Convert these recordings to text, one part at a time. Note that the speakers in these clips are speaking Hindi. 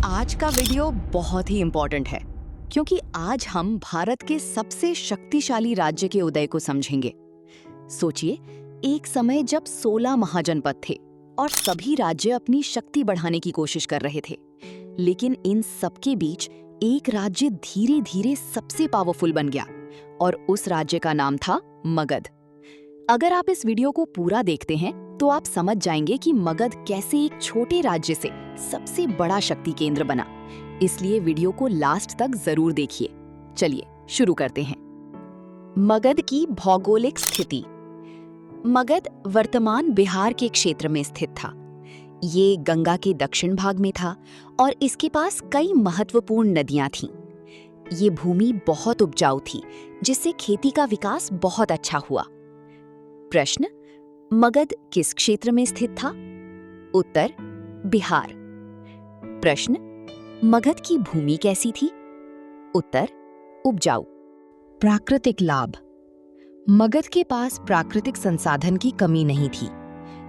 आज का वीडियो बहुत ही इम्पोर्टेंट है क्योंकि आज हम भारत के सबसे शक्तिशाली राज्य के उदय को समझेंगे। सोचिए, एक समय जब 16 महाजनपद थे और सभी राज्य अपनी शक्ति बढ़ाने की कोशिश कर रहे थे, लेकिन इन सबके बीच एक राज्य धीरे धीरे सबसे पावरफुल बन गया और उस राज्य का नाम था मगध। अगर आप इस वीडियो को पूरा देखते हैं तो आप समझ जाएंगे कि मगध कैसे एक छोटे राज्य से सबसे बड़ा शक्ति केंद्र बना। इसलिए वीडियो को लास्ट तक जरूर देखिए। चलिए शुरू करते हैं। मगध की भौगोलिक स्थिति। मगध वर्तमान बिहार के क्षेत्र में स्थित था। ये गंगा के दक्षिण भाग में था और इसके पास कई महत्वपूर्ण नदियां थीं। ये भूमि बहुत उपजाऊ थी, जिससे खेती का विकास बहुत अच्छा हुआ। प्रश्न: मगध किस क्षेत्र में स्थित था? उत्तर: बिहार। प्रश्न: मगध की भूमि कैसी थी? उत्तर: उपजाऊ। प्राकृतिक लाभ। मगध के पास प्राकृतिक संसाधन की कमी नहीं थी।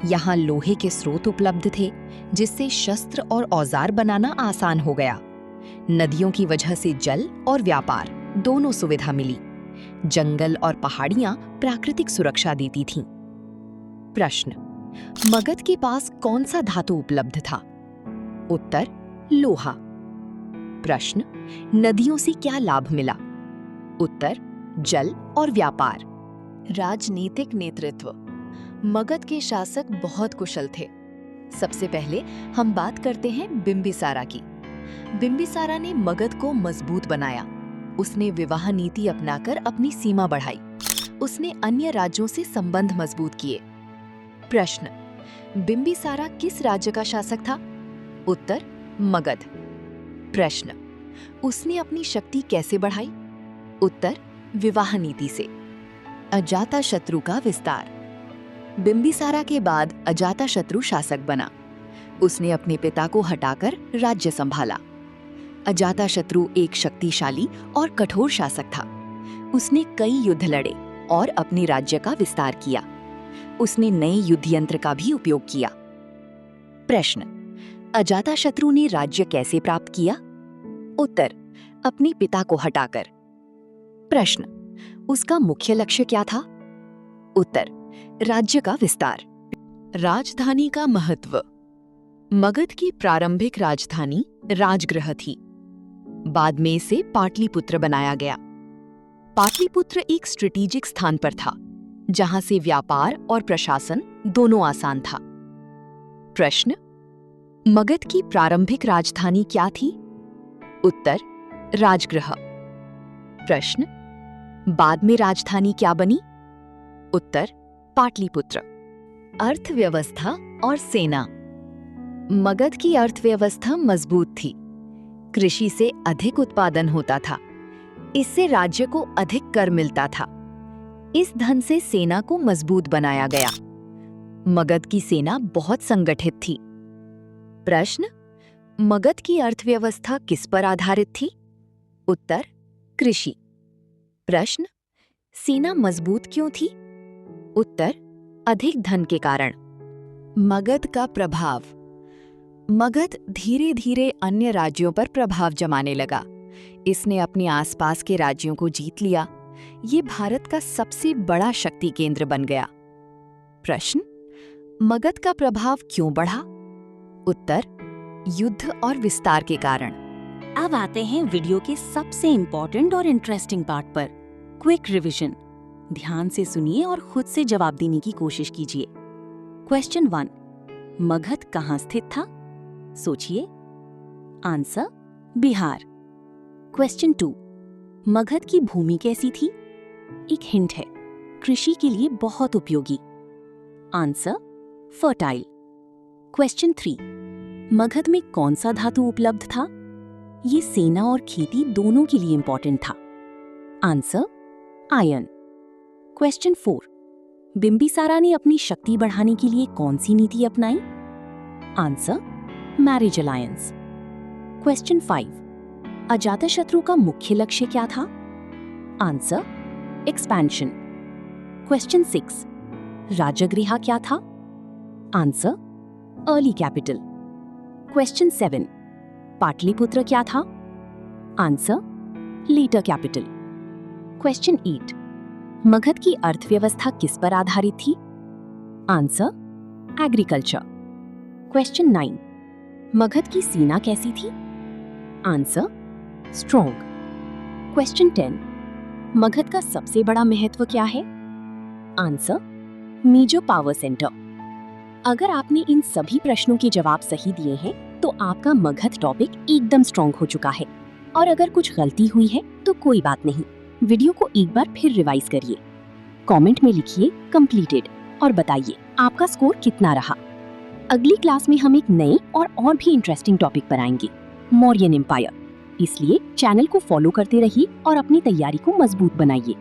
यहाँ लोहे के स्रोत उपलब्ध थे, जिससे शस्त्र और औजार बनाना आसान हो गया। नदियों की वजह से जल और व्यापार दोनों सुविधा मिली। जंगल और पहाड़ियां प्राकृतिक सुरक्षा देती थीं। प्रश्न: मगध के पास कौन सा धातु उपलब्ध था? उत्तर: लोहा। प्रश्न: नदियों से क्या लाभ मिला? उत्तर: जल और व्यापार। राजनीतिक नेतृत्व। मगध के शासक बहुत कुशल थे। सबसे पहले हम बात करते हैं बिंबिसारा की। बिंबिसारा ने मगध को मजबूत बनाया। उसने विवाह नीति अपनाकर अपनी सीमा बढ़ाई। उसने अन्य राज्यों से संबंध मजबूत किए। प्रश्न: बिंबिसारा किस राज्य का शासक था? उत्तर: मगध। प्रश्न: उसने अपनी शक्ति कैसे बढ़ाई? उत्तर: विवाह नीति से। अजातशत्रु का विस्तार। बिंबिसारा के बाद अजातशत्रु शासक बना। उसने अपने पिता को हटाकर राज्य संभाला। अजातशत्रु एक शक्तिशाली और कठोर शासक था। उसने कई युद्ध लड़े और अपने राज्य का विस्तार किया। उसने नए युद्ध यंत्र का भी उपयोग किया। प्रश्न: अजातशत्रु ने राज्य कैसे प्राप्त किया? उत्तर: अपने पिता को हटाकर। प्रश्न: उसका मुख्य लक्ष्य क्या था? उत्तर: राज्य का विस्तार। राजधानी का महत्व। मगध की प्रारंभिक राजधानी राजगृह थी। बाद में इसे पाटलिपुत्र बनाया गया। पाटलिपुत्र एक स्ट्रेटेजिक स्थान पर था, जहां से व्यापार और प्रशासन दोनों आसान था। प्रश्न: मगध की प्रारंभिक राजधानी क्या थी? उत्तर: राजगृह। प्रश्न: बाद में राजधानी क्या बनी? उत्तर: पाटलिपुत्र। अर्थव्यवस्था और सेना। मगध की अर्थव्यवस्था मजबूत थी। कृषि से अधिक उत्पादन होता था। इससे राज्य को अधिक कर मिलता था। इस धन से सेना को मजबूत बनाया गया। मगध की सेना बहुत संगठित थी। प्रश्न: मगध की अर्थव्यवस्था किस पर आधारित थी? उत्तर: कृषि। प्रश्न: सेना मजबूत क्यों थी? उत्तर: अधिक धन के कारण। मगध का प्रभाव। मगध धीरे धीरे अन्य राज्यों पर प्रभाव जमाने लगा। इसने अपने आसपास के राज्यों को जीत लिया। ये भारत का सबसे बड़ा शक्ति केंद्र बन गया। प्रश्न: मगध का प्रभाव क्यों बढ़ा? उत्तर: युद्ध और विस्तार के कारण। अब आते हैं वीडियो के सबसे इम्पोर्टेंट और इंटरेस्टिंग पार्ट पर, क्विक रिवीजन। ध्यान से सुनिए और खुद से जवाब देने की कोशिश कीजिए। क्वेश्चन 1: मगध कहाँ स्थित था? सोचिए। आंसर: बिहार। क्वेश्चन 2: मगध की भूमि कैसी थी? एक हिंट है, कृषि के लिए बहुत उपयोगी। Answer: fertile. क्वेश्चन 3: मगध में कौन सा धातु उपलब्ध था? ये सेना और खेती दोनों के लिए इंपॉर्टेंट था। Answer: iron. क्वेश्चन 4: बिंबिसारा ने अपनी शक्ति बढ़ाने के लिए कौन सी नीति अपनाई? Answer: marriage alliance. Question 5: Ajatashatru का मुख्य लक्ष्य क्या था? Answer: expansion. क्वेश्चन 6: राजगृह क्या था? Answer: early capital. Question 7: Pataliputra क्या था? Answer later capital. Question 8, Magadh की अर्थव्यवस्था किस पर आधारित थी? Answer agriculture. क्वेश्चन 9, मगध की सेना कैसी थी? Answer strong. क्वेश्चन 10, मगध का सबसे बड़ा महत्व क्या है? Answer major power centre. अगर आपने इन सभी प्रश्नों के जवाब सही दिए हैं तो आपका मगध टॉपिक एकदम स्ट्रॉन्ग हो चुका है। और अगर कुछ गलती हुई है तो कोई बात नहीं, वीडियो को एक बार फिर रिवाइज करिए। कमेंट में लिखिए कंप्लीटेड और बताइए आपका स्कोर कितना रहा। अगली क्लास में हम एक नए और भी इंटरेस्टिंग टॉपिक पर आएंगे, मौर्यन एम्पायर। इसलिए चैनल को फॉलो करते रहिए और अपनी तैयारी को मजबूत बनाइए।